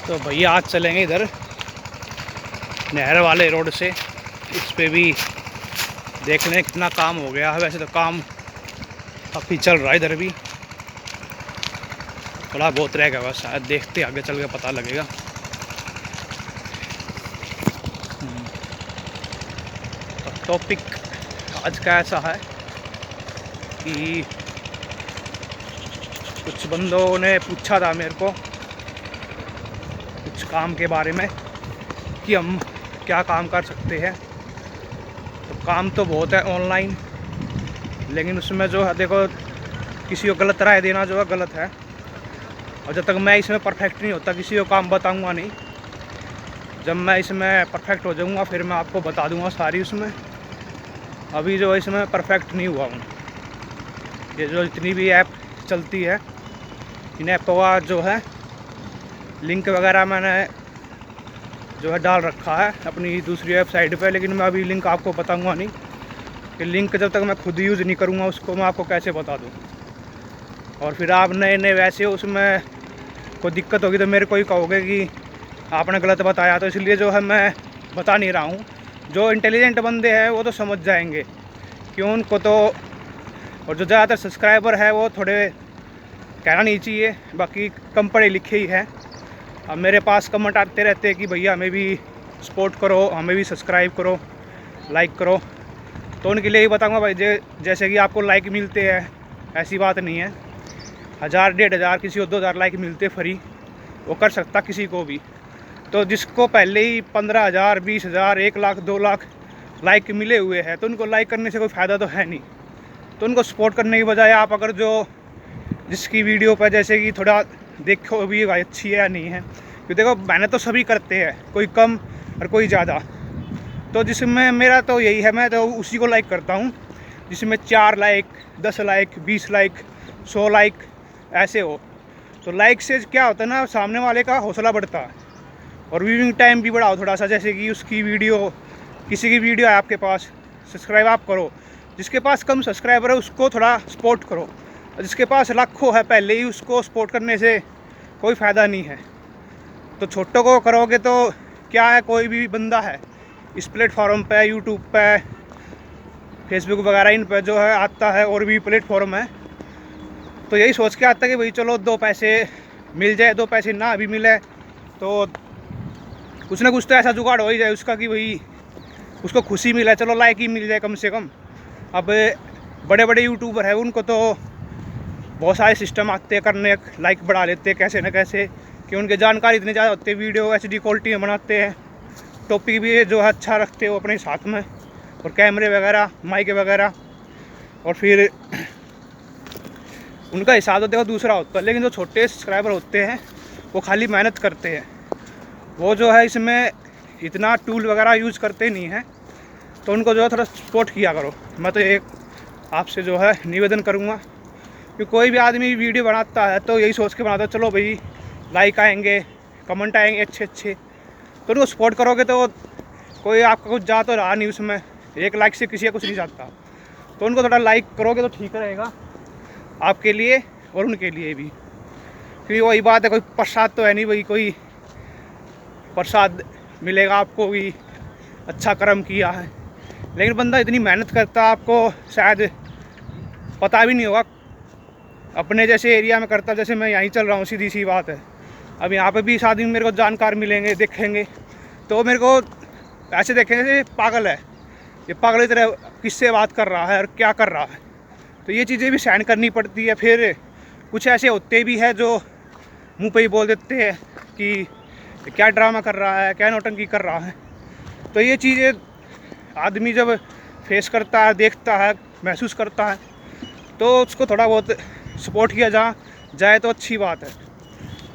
तो भैया आज चलेंगे इधर नहर वाले रोड से। इस पे भी देख लें कितना काम हो गया है। वैसे तो काम काफ़ी चल रहा है इधर भी, थोड़ा बहुत रह गया बस, शायद देखते आगे चल के पता लगेगा। तो टॉपिक आज का ऐसा है कि कुछ बंदों ने पूछा था मेरे को कुछ काम के बारे में कि हम क्या काम कर सकते हैं। तो काम तो बहुत है ऑनलाइन, लेकिन उसमें जो है देखो, किसी को गलत राय देना जो है गलत है। और जब तक मैं इसमें परफेक्ट नहीं होता किसी को काम बताऊंगा नहीं। जब मैं इसमें परफेक्ट हो जाऊंगा फिर मैं आपको बता दूंगा सारी उसमें। अभी जो इसमें परफेक्ट नहीं हुआ हूँ। ये जो जितनी भी ऐप चलती है, इन ऐपों का जो है लिंक वगैरह मैंने जो है डाल रखा है अपनी दूसरी वेबसाइट पे, लेकिन मैं अभी लिंक आपको बताऊंगा नहीं कि लिंक जब तक मैं खुद यूज़ नहीं करूँगा उसको मैं आपको कैसे बता दूँ। और फिर आप नए नए वैसे उसमें कोई दिक्कत होगी तो मेरे को ही कहोगे कि आपने गलत बताया, तो इसलिए जो है मैं बता नहीं रहा हूँ। जो इंटेलिजेंट बंदे हैं वो तो समझ जाएंगे क्यों उनको तो, और जो ज़्यादातर सब्सक्राइबर है वो थोड़े कहना नहीं चाहिए, बाकी कम पढ़े लिखे ही हैं। अब मेरे पास कमेंट आते रहते हैं कि भैया हमें भी सपोर्ट करो, हमें भी सब्सक्राइब करो, लाइक करो। तो उनके लिए ही बताऊंगा भाई, जैसे कि आपको लाइक मिलते हैं, ऐसी बात नहीं है। 1000 1500 किसी को 2000 लाइक मिलते फ्री, वो कर सकता किसी को भी। तो जिसको पहले ही 15,000 20,000 1 लाख 2 लाख लाइक मिले हुए हैं तो उनको लाइक करने से कोई फ़ायदा तो है नहीं। तो उनको सपोर्ट करने की बजाय आप अगर जो जिसकी वीडियो पर जैसे कि थोड़ा देखो भी भाई अच्छी है या नहीं है, क्योंकि देखो मेहनत तो सभी करते हैं, कोई कम और कोई ज़्यादा। तो जिसमें मेरा तो यही है, मैं तो उसी को लाइक करता हूँ जिसमें 4 लाइक 10 लाइक 20 लाइक 100 लाइक ऐसे हो। तो लाइक से क्या होता है ना, सामने वाले का हौसला बढ़ता है और व्यूइंग टाइम भी बढ़ाओ थोड़ा सा। जैसे कि उसकी वीडियो, किसी की वीडियो है आपके पास, सब्सक्राइब आप करो। जिसके पास कम सब्सक्राइबर है उसको थोड़ा सपोर्ट करो, और जिसके पास लाखों है पहले ही उसको सपोर्ट करने से कोई फ़ायदा नहीं है। तो छोटों को करोगे तो क्या है, कोई भी बंदा है इस प्लेटफॉर्म पे, यूट्यूब पे, फेसबुक वगैरह इन पे जो है आता है, और भी प्लेटफॉर्म है, तो यही सोच के आता है कि भाई चलो 2 पैसे मिल जाए, 2 पैसे ना भी मिले तो कुछ ना कुछ तो ऐसा जुगाड़ हो ही जाए उसका कि भाई उसको खुशी मिले, चलो लाइक ही मिल जाए कम से कम। अब बड़े बड़े यूट्यूबर हैं उनको तो बहुत सारे सिस्टम आते हैं करने, लाइक बढ़ा लेते हैं कैसे न कैसे, कि उनके जानकारी इतनी ज़्यादा होती है, वीडियो HD क्वालिटी में बनाते हैं, टॉपिक भी जो है अच्छा रखते हो अपने साथ में, और कैमरे वगैरह माइक वगैरह, और फिर उनका हिसाब तो देखो दूसरा होता है। लेकिन जो छोटे सब्सक्राइबर होते हैं वो खाली मेहनत करते हैं, वो जो है इसमें इतना टूल वगैरह यूज़ करते नहीं हैं, तो उनको जो है थोड़ा सपोर्ट किया करो। मैं तो एक आपसे जो है निवेदन करूँगा कि कोई भी आदमी वीडियो बनाता है तो यही सोच के बनाता है चलो भाई लाइक आएंगे, कमेंट आएंगे अच्छे अच्छे, तो उनको सपोर्ट करोगे तो कोई आपका कुछ जा तो रहा नहीं उसमें, 1 लाइक से किसी का कुछ नहीं जाता। तो उनको थोड़ा लाइक करोगे तो ठीक रहेगा आपके लिए और उनके लिए भी, क्योंकि वही बात है, कोई प्रसाद तो है नहीं भाई, कोई प्रसाद मिलेगा आपको भी अच्छा कर्म किया है। लेकिन बंदा इतनी मेहनत करता है, आपको शायद पता भी नहीं होगा। अपने जैसे एरिया में करता, जैसे मैं यहीं चल रहा हूँ, सीधी सी बात है। अब यहाँ पे भी इस आदमी मेरे को जानकार मिलेंगे, देखेंगे तो मेरे को ऐसे देखेंगे ये पागल है, ये पागल की तरह किससे बात कर रहा है और क्या कर रहा है। तो ये चीज़ें भी सहन करनी पड़ती है। फिर कुछ ऐसे होते भी हैं जो मुँह पे ही बोल देते हैं कि क्या ड्रामा कर रहा है, क्या नौटंकी कर रहा है। तो ये चीज़ें आदमी जब फेस करता है, देखता है, महसूस करता है, तो उसको थोड़ा बहुत सपोर्ट किया जाए तो अच्छी बात है।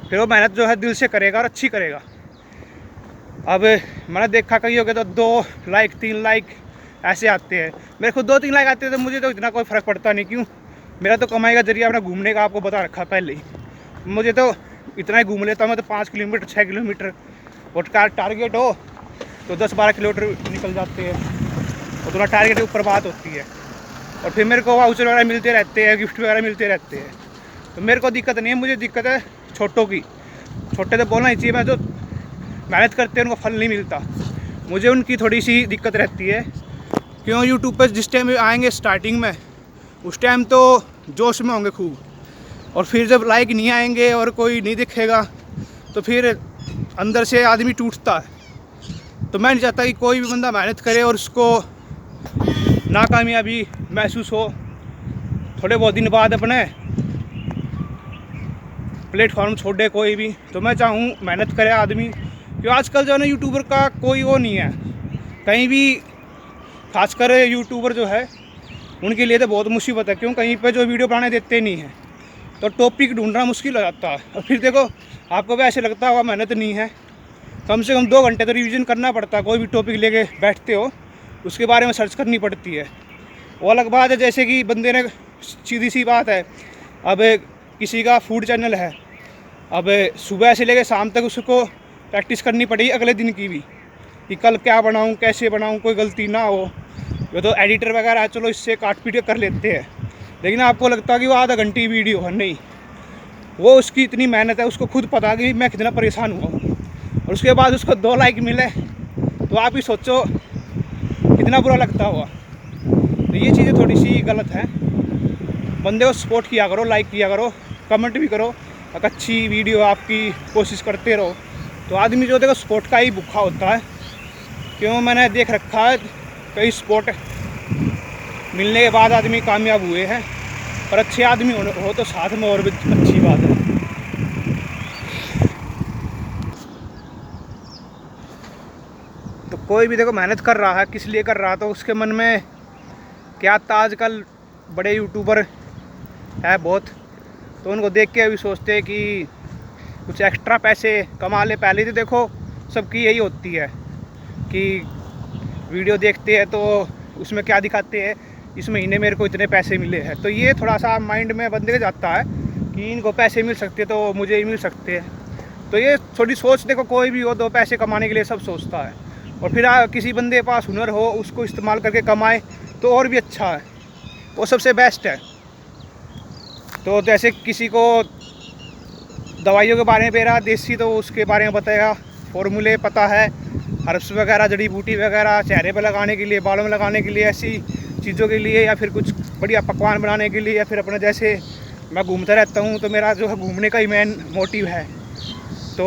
फिर वो मेहनत जो है दिल से करेगा और अच्छी करेगा। अब मैंने देखा कई हो गया तो 2 लाइक 3 लाइक ऐसे आते हैं, मेरे को 2-3 लाइक आते हैं तो मुझे तो इतना कोई फ़र्क पड़ता नहीं। क्यों, मेरा तो कमाई का जरिया अपना घूमने का आपको बता रखा पहले ही, मुझे तो इतना ही घूम लेता हूँ मैं तो 5 किलोमीटर 6 किलोमीटर, और टारगेट हो तो 10-12 किलोमीटर निकल जाते हैं, और थोड़ा टारगेट के ऊपर बात होती है। और फिर मेरे को वाउचर वगैरह मिलते रहते हैं, गिफ्ट वगैरह मिलते रहते हैं, तो मेरे को दिक्कत नहीं है। मुझे दिक्कत है छोटों की, छोटे तो बोलना ही चाहिए, मैं जो मेहनत करते हैं उनको फल नहीं मिलता। मुझे उनकी थोड़ी सी दिक्कत रहती है। क्यों, यूट्यूब पर जिस टाइम आएंगे स्टार्टिंग में, उस टाइम तो जोश में होंगे खूब, और फिर जब लाइक नहीं आएंगे और कोई नहीं दिखेगा तो फिर अंदर से आदमी टूटता है। तो मैं नहीं चाहता कि कोई भी बंदा मेहनत करे और उसको नाकामयाबी महसूस हो। थोड़े बहुत दिन बाद अपने प्लेटफॉर्म छोड़े कोई भी, तो मैं चाहूँ मेहनत करे आदमी। क्योंकि आजकल जो है ना यूट्यूबर का कोई वो नहीं है कहीं भी, खासकर यूट्यूबर जो है उनके लिए तो बहुत मुसीबत है। क्यों, कहीं पे जो वीडियो बनाने देते नहीं हैं तो टॉपिक ढूंढना मुश्किल हो जाता है। और फिर देखो आपको भी ऐसे लगता होगा मेहनत नहीं है, कम से कम 2 घंटे तो रिवीजन करना पड़ता है। कोई भी टॉपिक लेके बैठते हो उसके बारे में सर्च करनी पड़ती है। वो अलग बात है, जैसे कि बंदे ने, सीधी सी बात है, अब किसी का फूड चैनल है, अब सुबह से लेकर शाम तक उसको प्रैक्टिस करनी पड़ेगी अगले दिन की भी, कि कल क्या बनाऊं, कैसे बनाऊं, कोई गलती ना हो। ये तो एडिटर वगैरह है, चलो इससे काट पीट कर लेते हैं, लेकिन आपको लगता है कि वो आधा घंटे की वीडियो है, नहीं, वो उसकी इतनी मेहनत है, उसको खुद पता कि मैं कितना परेशान हुआ हूँ, और उसके बाद उसको 2 लाइक मिले तो आप ही सोचो कितना बुरा लगता हुआ। तो ये चीज़ें थोड़ी सी गलत हैं। बंदे को सपोर्ट किया करो, लाइक किया करो, कमेंट भी करो। अगर अच्छी वीडियो आपकी कोशिश करते रहो तो आदमी जो देखो सपोर्ट का ही भूखा होता है। क्यों, मैंने देख रखा है कई सपोर्ट मिलने के बाद आदमी कामयाब हुए हैं, पर अच्छे आदमी हो तो साथ में और भी अच्छी बात है। तो कोई भी देखो मेहनत कर रहा है, किस लिए कर रहा है, तो उसके मन में क्या था, आजकल बड़े यूट्यूबर है बहुत, तो उनको देख के अभी सोचते हैं कि कुछ एक्स्ट्रा पैसे कमा ले। पहले तो देखो सबकी यही होती है कि वीडियो देखते हैं तो उसमें क्या दिखाते हैं, इस महीने मेरे को इतने पैसे मिले हैं, तो ये थोड़ा सा माइंड में बंदे के जाता है कि इनको पैसे मिल सकते हैं तो मुझे ही मिल सकते हैं। तो ये थोड़ी सोच देखो, कोई भी हो 2 पैसे कमाने के लिए सब सोचता है, और फिर किसी बंदे के पास हुनर हो उसको इस्तेमाल करके कमाए तो और भी अच्छा है, वो सबसे बेस्ट है। तो जैसे किसी को दवाइयों के बारे में बेरा देसी, तो उसके बारे में बताएगा, फॉर्मूले पता है, हर्ब्स वगैरह, जड़ी बूटी वगैरह, चेहरे पर लगाने के लिए, बालों में लगाने के लिए, ऐसी चीज़ों के लिए, या फिर कुछ बढ़िया पकवान बनाने के लिए, या फिर अपने जैसे मैं घूमता रहता हूँ तो मेरा जो है घूमने का ही मेन मोटिव है। तो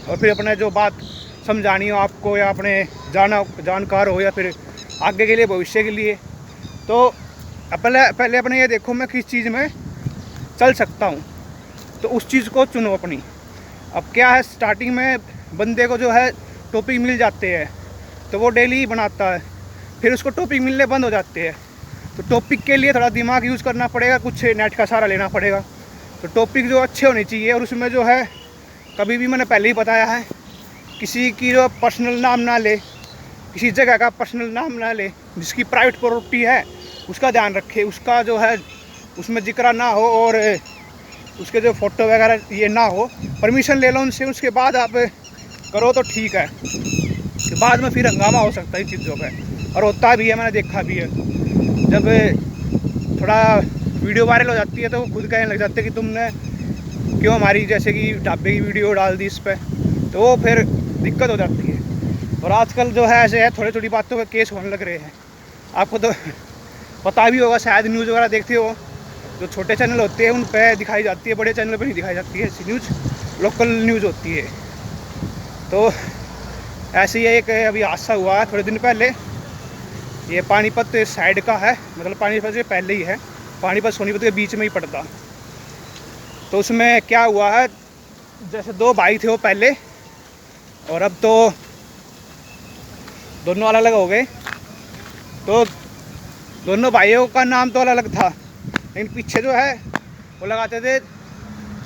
और फिर अपने जो बात समझानी हो आपको, या अपने जानकार हो, या फिर आगे के लिए, भविष्य के लिए, तो पहले अपने ये देखो मैं किस चीज़ में चल सकता हूँ, तो उस चीज़ को चुनो अपनी। अब क्या है, स्टार्टिंग में बंदे को जो है टॉपिक मिल जाते हैं तो वो डेली ही बनाता है, फिर उसको टॉपिक मिलने बंद हो जाते हैं। तो टॉपिक के लिए थोड़ा दिमाग यूज़ करना पड़ेगा, कुछ नेट का सहारा लेना पड़ेगा। तो टॉपिक जो अच्छे होने चाहिए, और उसमें जो है कभी भी मैंने पहले ही बताया है, किसी की जो पर्सनल नाम ना ले, किसी जगह का पर्सनल नाम ना ले, जिसकी प्राइवेट प्रॉपर्टी है उसका ध्यान रखे, उसका जो है उसमें जिक्र ना हो, और उसके जो फ़ोटो वगैरह ये ना हो, परमिशन ले लो उनसे, उसके बाद आप करो तो ठीक है। तो बाद में फिर हंगामा हो सकता है इन चीज़ों का, और होता भी है, मैंने देखा भी है। जब थोड़ा वीडियो वायरल हो जाती है तो वो खुद कहने लग जाते हैं कि तुमने क्यों हमारी जैसे कि ढाबे की वीडियो डाल दी इस पर, तो वो फिर दिक्कत हो जाती है। और आजकल जो है ऐसे है, थोड़ी थोड़ी बातों पे केस होने लग रहे हैं। आपको तो पता भी होगा, शायद न्यूज़ वगैरह देखते हो, जो छोटे चैनल होते हैं उन पे दिखाई जाती है, बड़े चैनल पे नहीं दिखाई जाती है ऐसी न्यूज़, लोकल न्यूज़ होती है। तो ऐसे ही एक अभी हादसा हुआ है थोड़े दिन पहले, ये पानीपत साइड का है, मतलब पानीपत से पहले ही है, पानीपत सोनीपत के बीच में ही पड़ता। तो उसमें क्या हुआ है, जैसे 2 भाई थे वो पहले, और अब तो दोनों अलग अलग हो गए। तो दोनों भाइयों का नाम तो अलग अलग था, लेकिन पीछे जो है वो लगाते थे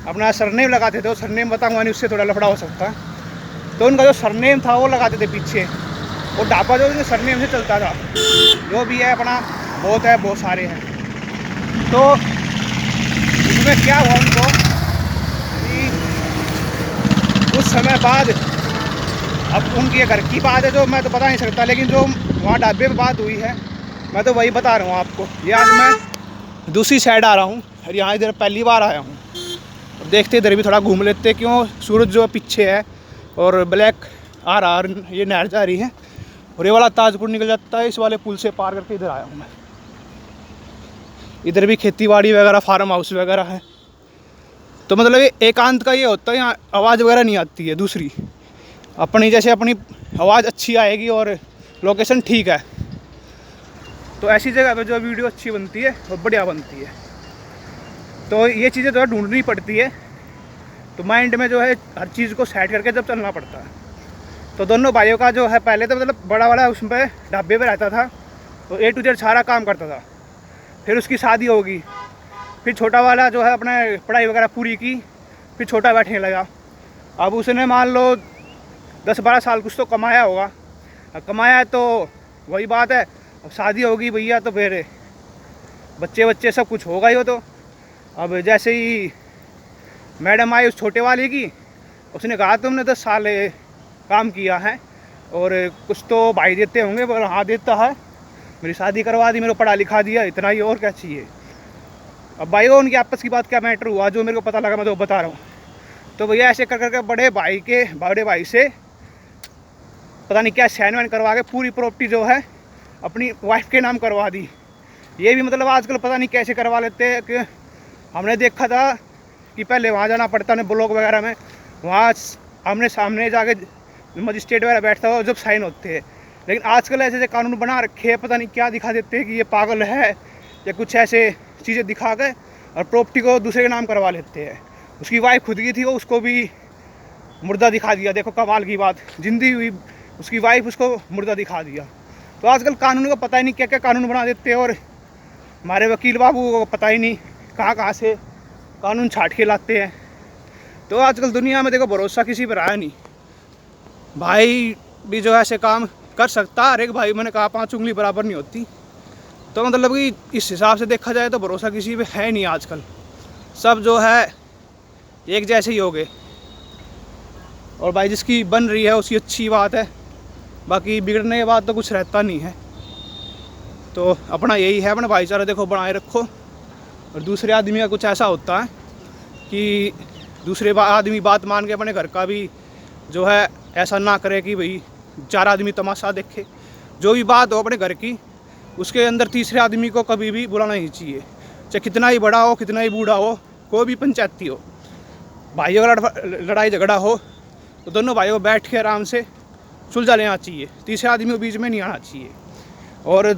अपना सरनेम लगाते थे। वो सरनेम बताऊंगा नहीं, उससे थोड़ा लफड़ा हो सकता है। तो उनका जो सरनेम था वो लगाते थे पीछे, वो ढाबा जो उनके सरनेम से चलता था। जो भी है अपना बहुत है, बहुत सारे हैं। तो उसमें क्या हुआ उनको कि कुछ समय बाद, अब उनकी घर की बात है जो मैं तो बता नहीं सकता, लेकिन जो वहाँ ढाबे पर बात हुई है मैं तो वही बता रहा हूँ आपको। ये आज मैं दूसरी साइड आ रहा हूँ और यहाँ इधर पहली बार आया हूँ। देखते इधर भी थोड़ा घूम लेते, क्यों सूरज जो पीछे है और ब्लैक आ रहा, ये नहर जा रही है और ये वाला ताजपुर निकल जाता है। इस वाले पुल से पार करके इधर आया हूँ मैं। इधर भी खेती बाड़ी वगैरह, फार्म हाउस वगैरह है। तो मतलब एकांत का ये होता है, यहाँ आवाज़ वगैरह नहीं आती है। दूसरी अपनी जैसे अपनी आवाज़ अच्छी आएगी और लोकेशन ठीक है, तो ऐसी जगह पे जो वीडियो अच्छी बनती है और बढ़िया बनती है। तो ये चीज़ें जो है ढूंढनी पड़ती है, तो माइंड में जो है हर चीज़ को सेट करके जब चलना पड़ता है। तो दोनों भाइयों का जो है पहले तो मतलब बड़ा उसमें ढाबे पे रहता था, तो A to Z सारा काम करता था। फिर उसकी शादी होगी, फिर छोटा वाला जो है अपने पढ़ाई वगैरह पूरी की, फिर छोटा बैठने लगा। अब उसने मान लो 10-12 साल कुछ तो कमाया होगा, कमाया तो वही बात है। अब शादी होगी भैया, तो फिर बच्चे सब कुछ होगा ही हो। तो अब जैसे ही मैडम आई उस छोटे वाले की, उसने कहा तुमने 10 साल काम किया है और कुछ तो भाई देते होंगे, पर हाँ देता है, मेरी शादी करवा दी, मेरे को पढ़ा लिखा दिया, इतना ही और क्या चाहिए। अब भाई उनकी आपस की बात क्या मैटर हुआ, जो मेरे को पता लगा मैं तो बता रहा हूँ। तो भैया ऐसे कर करके बड़े भाई से पता नहीं क्या साइन वाइन करवा के पूरी प्रॉपर्टी जो है अपनी वाइफ के नाम करवा दी। ये भी मतलब आजकल पता नहीं कैसे करवा लेते हैं। कि हमने देखा था कि पहले वहाँ जाना पड़ता है ब्लॉक वगैरह में, वहाँ आमने सामने जाके मजिस्ट्रेट वगैरह बैठता हो जब साइन होते हैं। लेकिन आजकल ऐसे कानून बना रखे हैं, पता नहीं क्या दिखा देते हैं कि ये पागल है या कुछ ऐसे चीज़ें दिखा के और प्रॉपर्टी को दूसरे के नाम करवा लेते हैं। उसकी वाइफ खुद की थी, वो उसको भी मुर्दा दिखा दिया। देखो कमाल की बात, जिंदी हुई उसकी वाइफ उसको मुर्दा दिखा दिया। तो आजकल कानून को पता ही नहीं क्या क्या कानून बना देते हैं, और हमारे वकील बाबू को पता ही नहीं कहाँ से कानून छाट के लाते हैं। तो आजकल दुनिया में देखो भरोसा किसी पर आया नहीं। भाई भी जो है ऐसे काम कर सकता, हर एक भाई, मैंने कहा 5 उंगली बराबर नहीं होती। तो मतलब कि इस हिसाब से देखा जाए तो भरोसा किसी पे है नहीं आजकल। सब जो है एक जैसे ही हो गए। और भाई जिसकी बन रही है उसकी अच्छी बात है, बाकी बिगड़ने के बाद तो कुछ रहता नहीं है। तो अपना यही है, अपना भाईचारा देखो बनाए रखो। और दूसरे आदमी का कुछ ऐसा होता है कि दूसरे आदमी बात मान के अपने घर का भी जो है ऐसा ना करे कि भाई 4 आदमी तमाशा देखे। जो भी बात हो अपने घर की, उसके अंदर तीसरे आदमी को कभी भी बुलाना नहीं चाहिए, चाहे कितना ही बड़ा हो, कितना ही बूढ़ा हो, कोई भी पंचायती हो। भाइयों का लड़ाई झगड़ा हो तो दोनों भाइयों को बैठ के आराम से सुलझा लेना चाहिए, तीसरे आदमी को बीच में नहीं आना चाहिए। और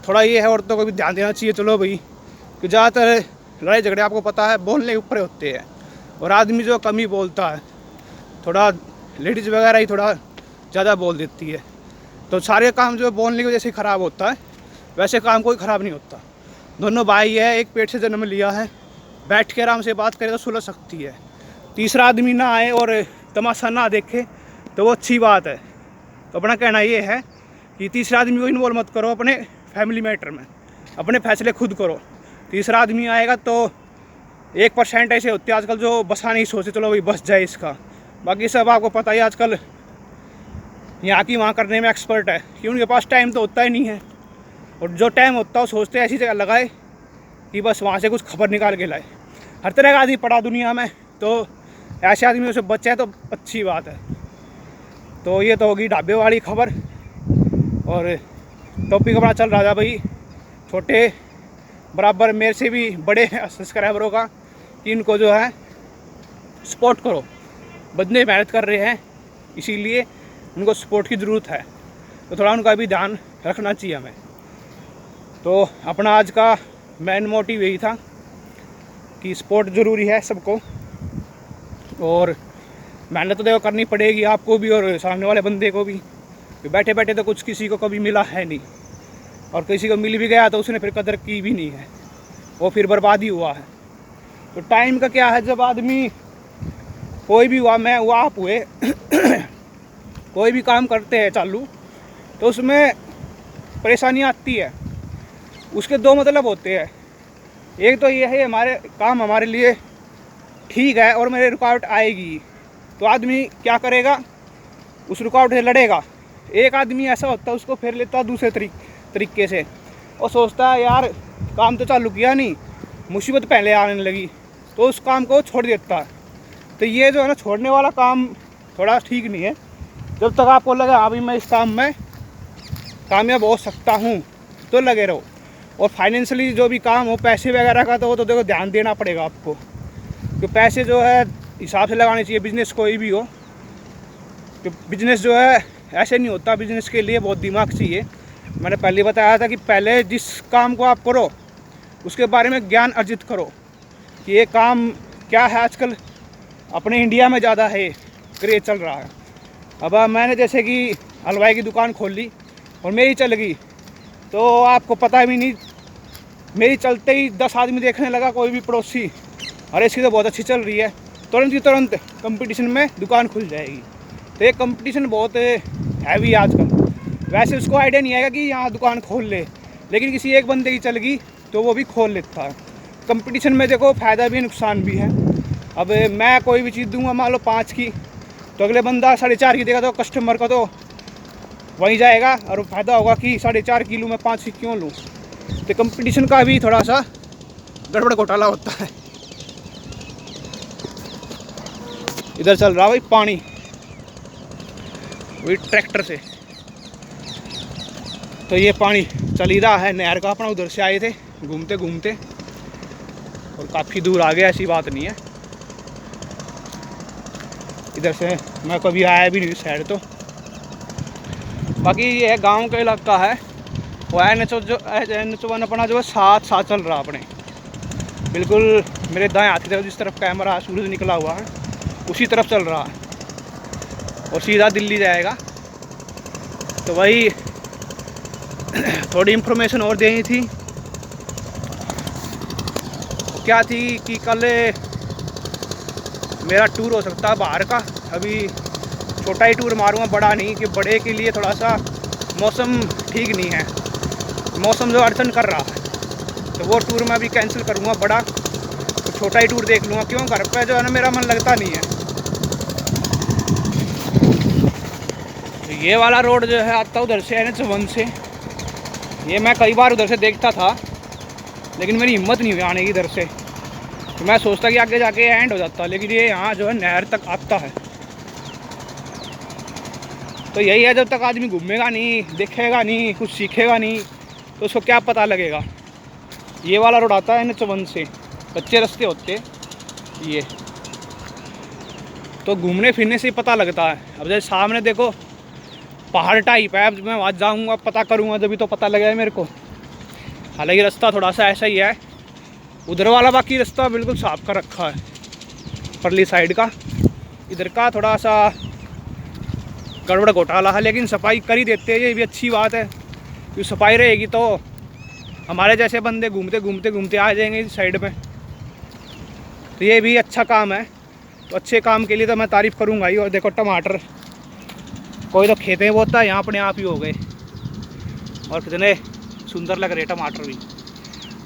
थोड़ा ये है औरतों को भी ध्यान देना चाहिए, चलो भाई, कि ज़्यादातर लड़ाई झगड़े आपको पता है बोलने के ऊपर होते हैं, और आदमी जो कम ही बोलता है, थोड़ा लेडीज़ वगैरह ही थोड़ा ज़्यादा बोल देती है। तो सारे काम जो बोलने की वजह से ख़राब होता है, वैसे काम कोई ख़राब नहीं होता। दोनों भाई है, एक पेट से जन्म लिया है, बैठ के आराम से बात करें तो सुलझ सकती है। तीसरा आदमी ना आए और तमाशा ना देखे तो वो अच्छी बात है। तो अपना कहना ये है कि तीसरा आदमी को इन्वॉल्व मत करो अपने फैमिली मैटर में, अपने फैसले खुद करो। तीसरा आदमी आएगा तो 1% ऐसे होते हैं आजकल जो बसा नहीं सोचते, चलो भाई बस जाए इसका। बाकी सब आपको पता ही आजकल यहाँ की वहाँ करने में एक्सपर्ट है, कि उनके पास टाइम तो होता ही नहीं है, और जो टाइम होता है वो सोचते हैं ऐसी जगह लगाए कि बस वहाँ से कुछ खबर निकाल के लाए। हर तरह का आदमी पड़ा दुनिया में, तो ऐसे आदमियों से बचे तो अच्छी बात है। तो ये तो होगी ढाबे वाली खबर। और टॉपिक अपना चल रहा था भाई छोटे बराबर मेरे से भी बड़े सब्सक्राइबरों का, कि इनको जो है सपोर्ट करो। बंदे मेहनत कर रहे हैं, इसीलिए उनको सपोर्ट की ज़रूरत है, तो थोड़ा उनका भी ध्यान रखना चाहिए हमें। तो अपना आज का मेन मोटिव यही था कि सपोर्ट ज़रूरी है सबको, और मेहनत तो देखो करनी पड़ेगी आपको भी और सामने वाले बंदे को भी। बैठे बैठे तो कुछ किसी को कभी मिला है नहीं, और किसी को मिल भी गया तो उसने फिर कदर की भी नहीं है, वो फिर बर्बादी हुआ है। तो टाइम का क्या है, जब आदमी कोई भी हुआ, मैं हुआ, आप हुए कोई भी काम करते हैं चालू, तो उसमें परेशानी आती है। उसके 2 मतलब होते हैं। एक तो ये है हमारे काम हमारे लिए ठीक है और मेरे रुकावट आएगी, तो आदमी क्या करेगा, उस रुकावट से लड़ेगा। एक आदमी ऐसा होता है उसको फेर लेता है दूसरे तरीके से, और सोचता है यार काम तो चालू किया नहीं, मुसीबत पहले आने लगी, तो उस काम को छोड़ देता है। तो ये जो है ना छोड़ने वाला काम थोड़ा ठीक नहीं है। जब तक आपको लगे हाँ भाई मैं इस काम में कामयाब हो सकता हूँ तो लगे रहो। और फाइनेंशियली जो भी काम हो, पैसे वगैरह का, तो वो तो देखो ध्यान देना पड़ेगा आपको, कि पैसे जो है हिसाब से लगाने चाहिए। बिज़नेस कोई भी हो, कि बिज़नेस जो है ऐसे नहीं होता, बिज़नेस के लिए बहुत दिमाग चाहिए। मैंने पहले बताया था कि पहले जिस काम को आप करो उसके बारे में ज्ञान अर्जित करो कि ये काम क्या है। आजकल अपने इंडिया में ज़्यादा है क्रेज चल रहा है। अब मैंने जैसे कि हलवाई की दुकान खोल ली और मेरी चल गई, तो आपको पता भी नहीं, मेरी चलते ही 10 आदमी देखने लगा, कोई भी पड़ोसी, अरे इसकी तो बहुत अच्छी चल रही है, तुरंत की तुरंत कंपटीशन में दुकान खुल जाएगी। तो ये कंपटीशन बहुत हैवी है आजकल। वैसे उसको आइडिया नहीं आएगा कि यहाँ दुकान खोल ले, लेकिन किसी एक बंदे की चल गई तो वो भी खोल लेता है। कंपटीशन में देखो फ़ायदा भी है, नुकसान भी है। अब मैं कोई भी चीज़ दूंगा मान लो 5 की, तो अगले बंदा 4.5 की देगा, तो कस्टमर का तो वहीं जाएगा और फ़ायदा होगा कि 4.5 किलो में 5 की क्यों लूँ। तो कंपटीशन का भी थोड़ा सा गड़बड़ घोटाला होता है। इधर चल रहा भाई पानी, वही ट्रैक्टर से। तो ये पानी चल ही रहा है नहर का अपना, उधर से आए थे घूमते घूमते और काफ़ी दूर आ गया, ऐसी बात नहीं है। इधर से मैं कभी आया भी नहीं इस साइड। तो बाकी ये है गांव का इलाका है। वो NH1 अपना जो है साथ चल रहा अपने, बिल्कुल मेरे दाएं हाथ की तरफ, जिस तरफ कैमरा सूरज निकला हुआ है उसी तरफ चल रहा है और सीधा दिल्ली जाएगा। तो वही थोड़ी इन्फॉर्मेशन और देनी थी। क्या थी कि कल मेरा टूर हो सकता है बाहर का। अभी छोटा ही टूर मारूंगा, बड़ा नहीं, कि बड़े के लिए थोड़ा सा मौसम ठीक नहीं है, मौसम जो अड़चन कर रहा है, तो वो टूर मैं अभी कैंसिल करूंगा। बड़ा तो छोटा ही टूर देख लूँगा, क्यों घर पे जो है ना मेरा मन लगता नहीं है। तो ये वाला रोड जो है आता उधर से NH1 से, ये मैं कई बार उधर से देखता था, लेकिन मेरी हिम्मत नहीं हुई आने की इधर से। तो मैं सोचता कि आगे जाके एंड हो जाता, लेकिन ये यहाँ जो है नहर तक आता है। तो यही है, जब तक आदमी घूमेगा नहीं, देखेगा नहीं, कुछ सीखेगा नहीं, तो उसको क्या पता लगेगा। ये वाला रोड आता है NH1 से, कच्चे रास्ते होते ये, तो घूमने फिरने से ही पता लगता है। अब जैसे सामने देखो पहाड़ टाइप है, अब मैं वहाँ जाऊँगा पता करूँगा जब भी तो पता लगेगा मेरे को। हालांकि रास्ता थोड़ा सा ऐसा ही है उधर वाला, बाकी रास्ता बिल्कुल साफ कर रखा है परली साइड का। इधर का थोड़ा सा गड़बड़ घोटाला है, लेकिन सफाई कर ही देते हैं, ये भी अच्छी बात है। क्योंकि सफाई रहेगी तो हमारे जैसे बंदे घूमते आ जाएंगे इस साइड में। तो ये भी अच्छा काम है, तो अच्छे काम के लिए तो मैं तारीफ़ करूँगा ही। और देखो टमाटर, कोई तो खेते में बोता है, यहाँ अपने आप ही हो गए, और कितने सुंदर लग रहे टमाटर भी।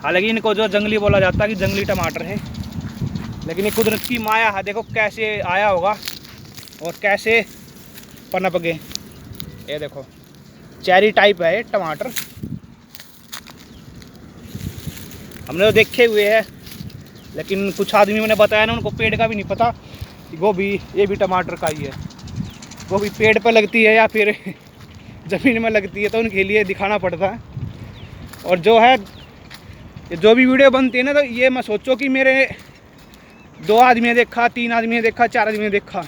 हालांकि इनको जो जंगली बोला जाता है कि जंगली टमाटर है, लेकिन ये कुदरत की माया है। देखो कैसे आया होगा और कैसे पनप गए। ये देखो चेरी टाइप है ये टमाटर, हमने तो देखे हुए हैं, लेकिन कुछ आदमी मैंने बताया ना, उनको पेड़ का भी नहीं पता कि गोभी ये भी टमाटर का ही है। गोभी पेड़ पर लगती है या फिर ज़मीन में लगती है, तो उनके लिए दिखाना पड़ता है। और जो है जो भी वीडियो बनती है ना, तो ये मैं सोचो कि मेरे 2 आदमी ने देखा, 3 आदमी ने देखा, 4 आदमी ने देखा।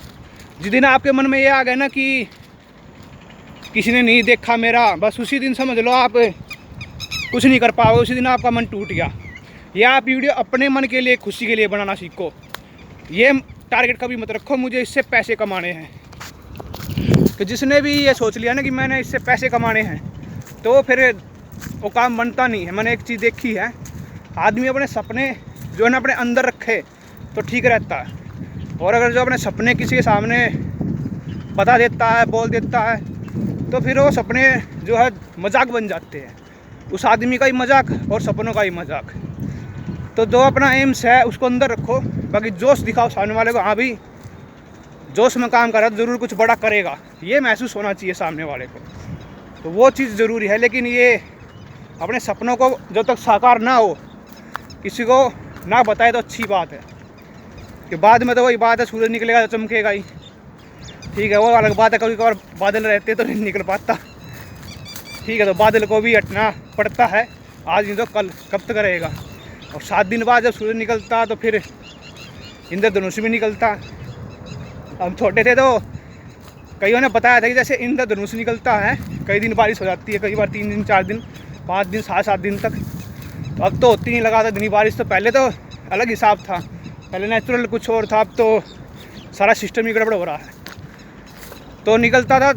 जिस दिन आपके मन में ये आ गया ना कि किसी ने नहीं देखा मेरा, बस उसी दिन समझ लो आप कुछ नहीं कर पाओगे, उसी दिन आपका मन टूट गया। ये आप वीडियो अपने मन के लिए, खुशी के लिए बनाना सीखो। ये टारगेट कभी मत रखो मुझे इससे पैसे कमाने हैं। तो जिसने भी ये सोच लिया ना कि मैंने इससे पैसे कमाने हैं, तो फिर वो काम बनता नहीं है। मैंने एक चीज़ देखी है, आदमी अपने सपने जो है ना अपने अंदर रखे तो ठीक रहता है। और अगर जो अपने सपने किसी के सामने बता देता है, बोल देता है, तो फिर वो सपने जो है मजाक बन जाते हैं। उस आदमी का ही मजाक और सपनों का ही मजाक। तो जो अपना एम्स है उसको अंदर रखो, बाकी जोश दिखाओ सामने वाले को, हाँ भाई जोश में काम कर रहा है, ज़रूर कुछ बड़ा करेगा, ये महसूस होना चाहिए सामने वाले को। तो वो चीज़ ज़रूरी है। लेकिन ये अपने सपनों को जब तक साकार ना हो, किसी को ना बताए तो अच्छी बात है। कि बाद में तो वही बात है, सूरज निकलेगा तो चमकेगा ही, ठीक है, वो अलग बात है। कभी कभार बादल रहते तो नहीं निकल पाता, ठीक है, तो बादल को भी हटना पड़ता है, आज नहीं तो कल, कब तक रहेगा। और 7 दिन बाद जब सूरज निकलता तो फिर इंद्रधनुष भी निकलता। हम छोटे थे तो कईयों ने बताया था कि जैसे इंद्रधनुष निकलता है, कई दिन बारिश हो जाती है, कई बार 3 दिन 4 दिन 5 दिन 7 दिन तक। तो अब तो होती नहीं लगातार दिन बारिश। तो पहले तो अलग हिसाब था, पहले नेचुरल कुछ और था, अब तो सारा सिस्टम ही गड़बड़ हो रहा है। तो निकलता था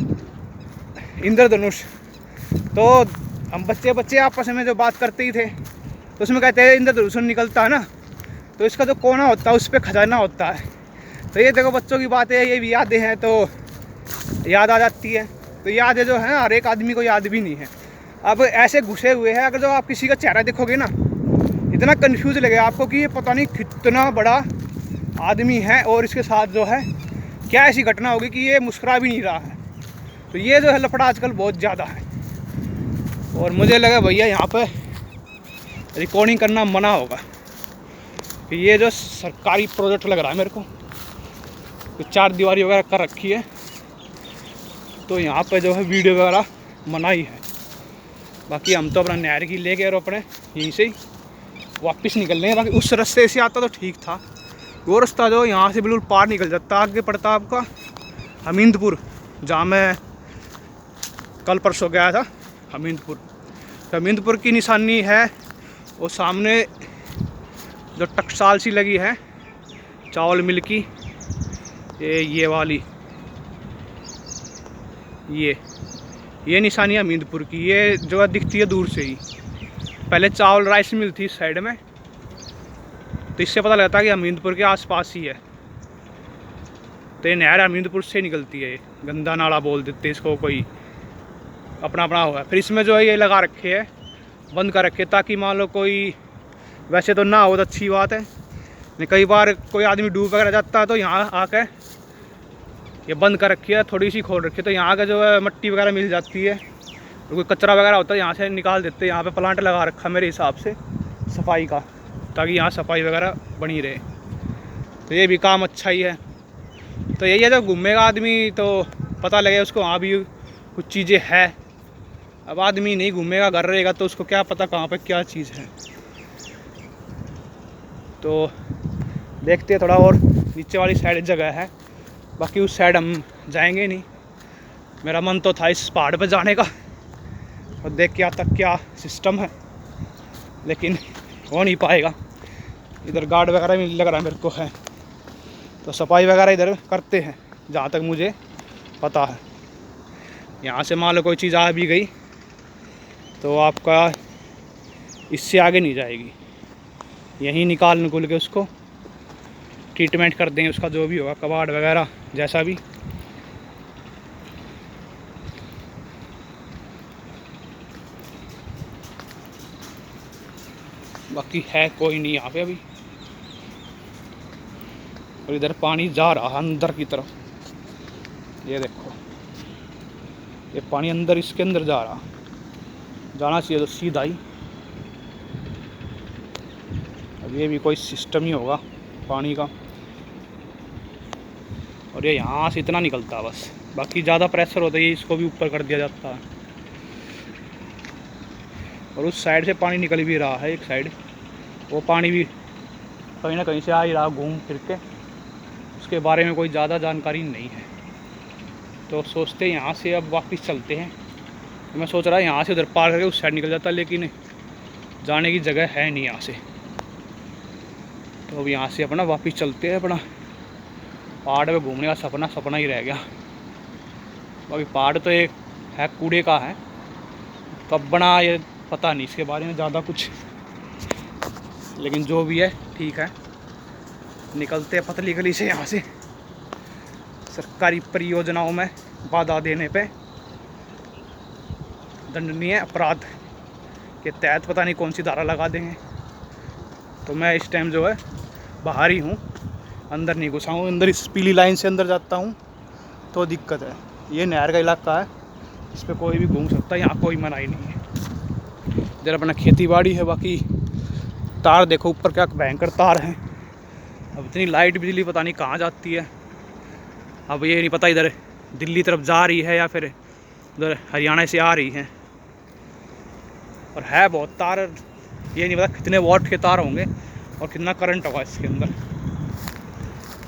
इंद्रधनुष, तो हम बच्चे बच्चे आपस में जो बात करते ही थे तो उसमें कहते हैं इंद्रधनुष निकलता है ना, तो इसका जो कोना होता है उस पर खजाना होता है। तो ये देखो बच्चों की बातें, ये भी यादें हैं तो याद आ जाती है। तो यादें जो हैं हर एक आदमी को याद भी नहीं है। अब ऐसे घुसे हुए हैं, अगर जो आप किसी का चेहरा देखोगे ना, इतना कंफ्यूज लगेगा आपको कि ये पता नहीं कितना बड़ा आदमी है और इसके साथ जो है क्या ऐसी घटना होगी कि ये मुस्कुरा भी नहीं रहा है। तो ये जो है लफड़ा आजकल बहुत ज़्यादा है। और मुझे लगा भैया यहाँ पे रिकॉर्डिंग करना मना होगा कि ये जो सरकारी प्रोजेक्ट लग रहा है मेरे को, तो 4 दीवारी वगैरह कर रखी है, तो यहाँ पे जो है वीडियो वगैरह मना ही है। बाकी हम तो अपना नहर की लेके और अपने यहीं से ही वापस निकल रहे हैं। बाकी उस रास्ते से आता तो ठीक था, वो रास्ता जो यहाँ से बिल्कुल पार निकल जाता, आगे पड़ता आपका हमीदपुर, जहाँ मैं कल परसों गया था हमीदपुर। तो हमीदपुर की निशानी है वो सामने जो टकसाल सी लगी है चावल मिल की, ये वाली, ये निशानी है हमीदपुर की। ये जो दिखती है दूर से ही, पहले चावल राइस मिल थी इस साइड में, तो इससे पता लगता है कि हमीदपुर के आसपास ही है। तो ये नहर हमीदपुर से निकलती है, ये गंदा नाला बोल देते इसको, कोई अपना अपना हुआ है। फिर इसमें जो है ये लगा रखे है, बंद कर रखे, ताकि मान लो कोई, वैसे तो ना हो तो अच्छी बात है, नहीं कई बार कोई आदमी डूब वगैरह जाता है तो यहाँ आके ये बंद कर रखी है, थोड़ी सी खोल रखी है, तो यहाँ का जो है मिट्टी वगैरह मिल जाती है, तो कोई कचरा वगैरह होता है यहाँ से निकाल देते हैं। यहाँ पे प्लांट लगा रखा मेरे हिसाब से सफाई का, ताकि यहाँ सफाई वगैरह बनी रहे। तो ये भी काम अच्छा ही है। तो यही है, जब घूमेगा आदमी तो पता लगे उसको वहाँ भी कुछ चीज़ें है। अब आदमी नहीं घूमेगा, घर रहेगा, तो उसको क्या पता कहाँ पे क्या चीज़ है। तो देखते हैं, थोड़ा और नीचे वाली साइड जगह है, बाकी उस साइड हम जाएंगे नहीं। मेरा मन तो था इस पहाड़ पर जाने का और देख के आता क्या सिस्टम है, लेकिन हो नहीं पाएगा। इधर गार्ड वगैरह भी लग रहा है मेरे को है, तो सफाई वगैरह इधर करते हैं जहाँ तक मुझे पता है। यहाँ से मान लो कोई चीज़ आ भी गई तो आपका इससे आगे नहीं जाएगी, यहीं निकाल के उसको ट्रीटमेंट कर देंगे, उसका जो भी होगा, कबाड़ वगैरह जैसा भी। बाकी है कोई नहीं यहाँ पे अभी। और इधर पानी जा रहा है अंदर की तरफ, ये देखो, ये पानी अंदर, इसके अंदर जा रहा, जाना चाहिए तो सीधा ही। अब ये भी कोई सिस्टम ही होगा पानी का, और ये यहाँ से इतना निकलता है बस, बाकी ज़्यादा प्रेशर होता है इसको भी ऊपर कर दिया जाता है। और उस साइड से पानी निकल भी रहा है, एक साइड, वो पानी भी कहीं ना कहीं से आ ही रहा घूम फिर के, उसके बारे में कोई ज़्यादा जानकारी नहीं है। तो सोचते हैं यहाँ से अब वापस चलते हैं। तो मैं सोच रहा यहाँ से उधर पार करके उस साइड निकल जाता, लेकिन जाने की जगह है नहीं यहाँ से। तो अब यहाँ से अपना वापस चलते हैं, अपना पहाड़ पे घूमने का सपना ही रह गया। बाकी पहाड़ तो एक है, कूड़े का है, कब बना ये पता नहीं इसके बारे में ज़्यादा कुछ, लेकिन जो भी है ठीक है। निकलते हैं पतली गली से यहाँ से। सरकारी परियोजनाओं में बाधा देने पे दंडनीय अपराध के तहत पता नहीं कौन सी धारा लगा देंगे। तो मैं इस टाइम जो है बाहर ही हूँ, अंदर नहीं घुसा हूँ। अंदर इस पीली लाइन से अंदर जाता हूँ तो दिक्कत है। ये नहर का इलाका है, इस पर कोई भी घूम सकता है, यहाँ कोई मनाही नहीं है। इधर अपना खेती बाड़ी है। बाकी तार देखो ऊपर क्या भयंकर तार हैं, अब इतनी लाइट बिजली पता नहीं कहाँ जाती है। अब ये नहीं पता इधर दिल्ली तरफ जा रही है या फिर उधर हरियाणा से आ रही है। और है बहुत तार, ये नहीं पता कितने वॉट के तार होंगे और कितना करंट होगा इसके अंदर।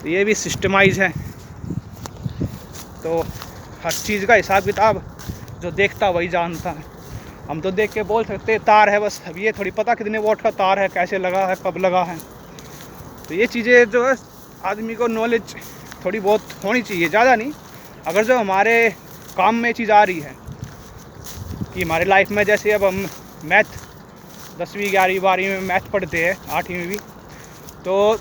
तो ये भी सिस्टमाइज है, तो हर चीज़ का हिसाब किताब जो देखता वही जानता है। हम तो देख के बोल सकते हैं तार है बस, अब ये थोड़ी पता कितने वॉट का तार है, कैसे लगा है, कब लगा है। तो ये चीज़ें जो है आदमी को नॉलेज थोड़ी बहुत होनी चाहिए, ज़्यादा नहीं। अगर जो हमारे काम में चीज़ आ रही है कि हमारे लाइफ में, जैसे अब हम मैथ 10वीं 11वीं 12वीं में मैथ पढ़ते हैं, 8वीं में भी, तो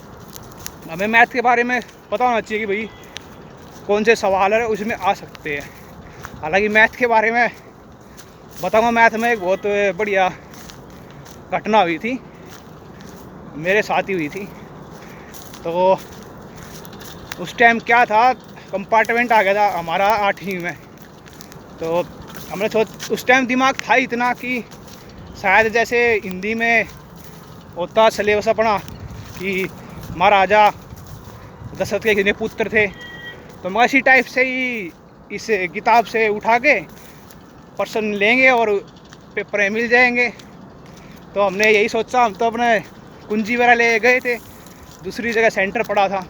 हमें मैथ के बारे में पता होना चाहिए कि भाई कौन से सवाल है उसमें आ सकते हैं। हालांकि मैथ के बारे में बताऊँगा, मैथ में एक बहुत बढ़िया घटना हुई थी, मेरे साथ ही हुई थी। तो उस टाइम क्या था, कंपार्टमेंट आ गया था हमारा 8वीं में। तो हमने उस टाइम दिमाग था इतना कि शायद जैसे हिंदी में होता सिलेबस अपना कि महाराजा दशरथ के कितने पुत्र थे, तो हम इसी टाइप से ही इस किताब से उठा के पर्सन लेंगे और पेपर में मिल जाएंगे। तो हमने यही सोचा, हम तो अपने कुंजी वगैरह ले गए थे, दूसरी जगह सेंटर पड़ा था।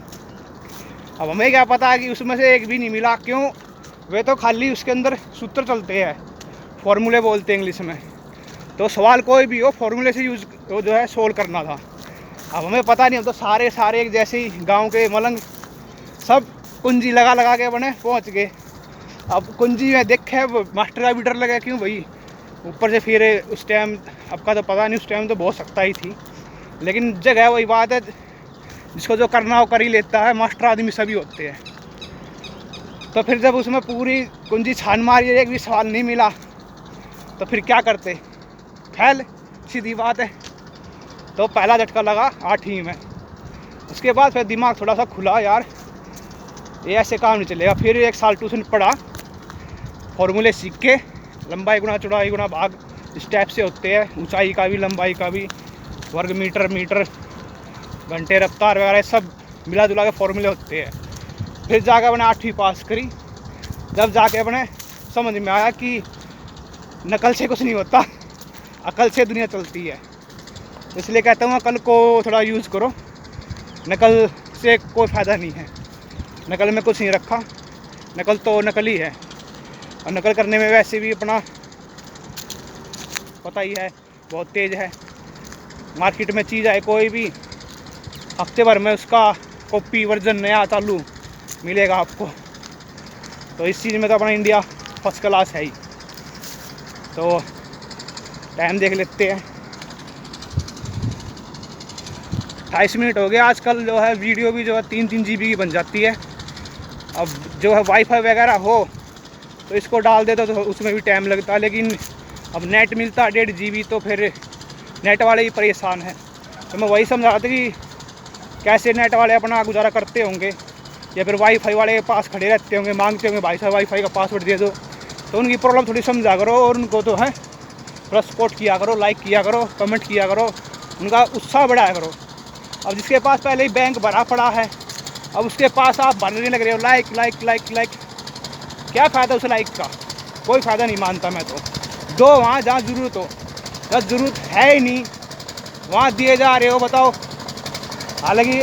अब हमें क्या पता कि उसमें से एक भी नहीं मिला, क्यों? वे तो खाली उसके अंदर सूत्र चलते हैं, फॉर्मूले बोलते हैं इंग्लिश में। तो सवाल कोई भी हो फॉर्मूले से यूज वो जो है सोल्व करना था। अब हमें पता नहीं, हम तो सारे एक जैसे ही गांव के मलंग सब कुंजी लगा के बने पहुंच गए। अब कुंजी में देखे मास्टर का भी डर लगा, क्यों भाई ऊपर से फिर उस टाइम, आपका तो पता नहीं, उस टाइम तो बहुत सख्ता ही थी, लेकिन जगह वही बात है, जिसको जो करना हो कर ही लेता है, मास्टर आदमी सभी होते हैं। तो फिर जब उसमें पूरी कुंजी छान मारी, एक भी सवाल नहीं मिला, तो फिर क्या करते, फेल, सीधी बात है। तो पहला झटका लगा 8वीं में। उसके बाद फिर दिमाग थोड़ा सा खुला, यार ये ऐसे काम नहीं चलेगा। फिर 1 साल ट्यूशन पढ़ा, फॉर्मूले सीख के, लंबाई गुना चौड़ाई गुना भाग इस टाइप से होते हैं, ऊंचाई का भी लंबाई का भी, वर्ग मीटर घंटे रफ्तार वगैरह सब मिला जुला के फॉर्मूले होते हैं। फिर जाकर मैंने 8वीं पास करी, जब जाके अपने समझ में आया कि नकल से कुछ नहीं होता, अकल से दुनिया चलती है। इसलिए कहता हूँ अकल को थोड़ा यूज़ करो, नकल से कोई फ़ायदा नहीं है। नकल में कुछ नहीं रखा, नकल तो नकल ही है, और नकल करने में वैसे भी अपना पता ही है बहुत तेज़ है। मार्केट में चीज़ आए कोई भी, हफ्ते भर में उसका कॉपी वर्जन नया चालू मिलेगा आपको। तो इस चीज़ में तो अपना इंडिया फर्स्ट क्लास है ही। तो टाइम देख लेते हैं, 28 मिनट हो गए। आजकल जो है वीडियो भी जो है 3-3 GB की बन जाती है। अब जो है वाईफाई वगैरह हो तो इसको डाल देते तो उसमें भी टाइम लगता है, लेकिन अब नेट मिलता 1.5 GB, तो फिर नेट वाले ही परेशान हैं। तो मैं वही समझा रहा था कि कैसे नेट वाले अपना गुजारा करते होंगे, या फिर वाईफाई वाले के पास खड़े रहते होंगे, मांगते होंगे भाई साहब वाईफाई का पासवर्ड दे दो। तो उनकी प्रॉब्लम थोड़ी समझा करो, और उनको तो है थोड़ा सपोर्ट किया करो, लाइक किया करो, कमेंट किया करो, उनका उत्साह बढ़ाया करो। अब जिसके पास पहले ही बैंक भरा पड़ा है, अब उसके पास आप भरने लग रहे हो लाइक लाइक लाइक लाइक, क्या फ़ायदा उस लाइक का? कोई फ़ायदा नहीं मानता मैं तो। दो वहाँ जहाँ ज़रूरत हो, जब ज़रूरत है ही नहीं वहाँ दिए जा रहे हो, बताओ। हालांकि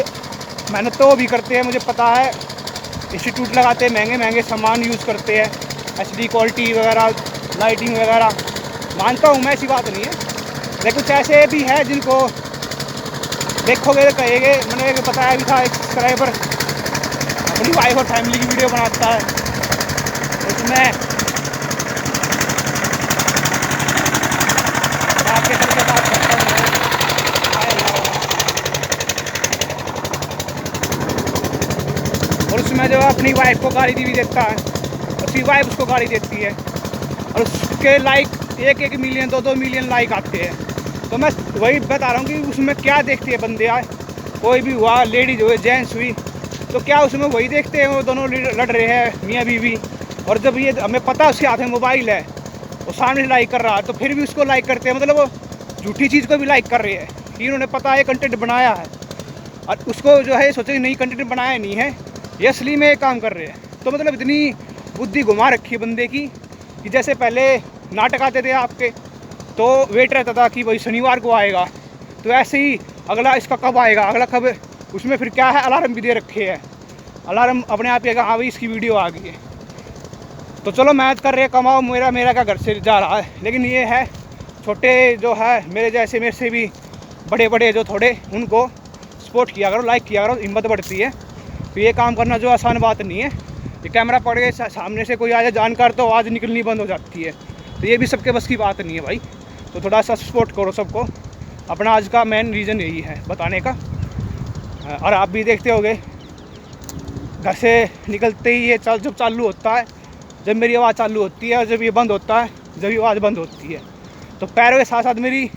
मेहनत तो वो भी करते हैं, मुझे पता है, इंस्टीट्यूट लगाते हैं, महंगे महंगे सामान यूज़ करते हैं, HD क्वालिटी वगैरह, लाइटिंग वगैरह, मानता हूँ मैं, ऐसी बात नहीं है। लेकिन कुछ ऐसे भी है जिनको देखोगे तो कहेंगे, मैंने एक बताया भी था, एक सब्सक्राइबर अपनी वाइफ और फैमिली की वीडियो बनाता है, उसमें आपके सबके साथ और उसमें जो अपनी वाइफ को गाली भी देता है, उसकी वाइफ उसको गाली देती है, और उसके लाइक 1-1 मिलियन 2-2 मिलियन लाइक आते हैं। तो मैं वही बता रहा हूँ कि उसमें क्या देखते हैं बंदे, आए कोई भी हुआ, लेडीज हुए, जेंट्स हुई, तो क्या उसमें वही देखते हैं, वो दोनों लड़ रहे हैं मियाँ बीवी, और जब ये हमें पता है उसके हाथ में मोबाइल है, वो सामने लाइक कर रहा है, तो फिर भी उसको लाइक करते हैं। मतलब वो झूठी चीज़ को भी लाइक कर रहे हैं कि इन्होंने पता है कंटेंट बनाया है। और उसको जो है सोचे नई कंटेंट बनाया नहीं है, ये असली में काम कर रहे हैं। तो मतलब इतनी बुद्धि घुमा रखी है बंदे की कि जैसे पहले नाटक आते थे आपके, तो वेट रहता था कि भाई शनिवार को आएगा, तो ऐसे ही अगला इसका कब आएगा, अगला कब, उसमें फिर क्या है, अलार्म भी दे रखे हैं, अलार्म अपने आप ही हाँ भाई इसकी वीडियो आ गई है। तो चलो मेहनत कर रहे हैं, कमाओ, मेरा क्या घर से जा रहा है। लेकिन ये है छोटे जो है मेरे जैसे, मेरे से भी बड़े बड़े जो थोड़े, उनको सपोर्ट किया करो, लाइक किया करो, हिम्मत बढ़ती है। तो ये काम करना जो आसान बात नहीं है। ये कैमरा पड़ गए सामने से कोई आ जाए जानकार तो आवाज़ निकलनी बंद हो जाती है, तो ये भी सबके बस की बात नहीं है भाई। तो थोड़ा सा सपोर्ट करो सबको। अपना आज का मेन रीज़न यही है बताने का। और आप भी देखते होगे घर से निकलते ही ये जब चालू होता है, जब मेरी आवाज़ चालू होती है, और जब ये बंद होता है, जब ये आवाज़ बंद होती है, तो पैरों के साथ साथ मेरी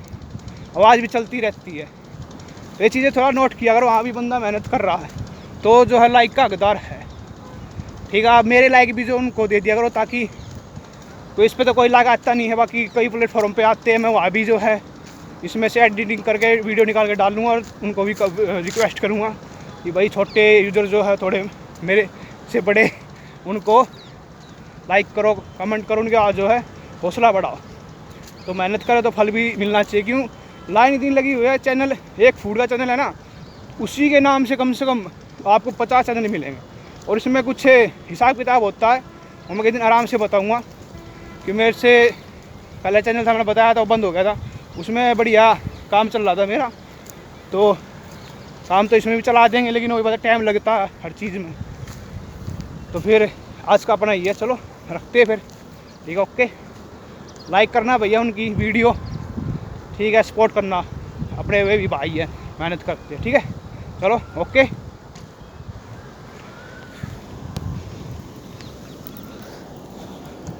आवाज़ भी चलती रहती है। तो ये चीज़ें थोड़ा नोट किया अगर वहाँ भी बंदा मेहनत कर रहा है तो जो है लाइक का हकदार है। ठीक है, आप मेरे लाइक भी जो उनको दे दिया करो, ताकि कोई इस पर तो कोई लाइक आता नहीं है, बाकी कई प्लेटफॉर्म पे आते हैं, मैं वहाँ भी जो है इसमें से एडिटिंग करके वीडियो निकाल के डालूँगा, और उनको भी रिक्वेस्ट करूँगा कि भाई छोटे यूज़र जो है थोड़े मेरे से बड़े, उनको लाइक करो, कमेंट करो, उनके आज जो है हौसला बढ़ाओ। तो मेहनत करो तो फल भी मिलना चाहिए। क्यों लाइन इतनी लगी हुई है, चैनल एक फूड का चैनल है ना, उसी के नाम से कम आपको 50 चैनल मिलेंगे, और इसमें कुछ हिसाब किताब होता है, वो मैं किसी दिन आराम से बताऊँगा। कि मेरे से पहला चैनल था, मैंने बताया था, वो बंद हो गया था, उसमें बढ़िया काम चल रहा था मेरा, तो काम तो इसमें भी चला देंगे, लेकिन वही बात टाइम लगता है हर चीज़ में। तो फिर आज का अपना ही है, चलो रखते हैं फिर, ठीक है, ओके। लाइक करना भैया उनकी वीडियो, ठीक है, सपोर्ट करना, अपने वे भी भाई है, मेहनत करते हैं, ठीक है, चलो ओके।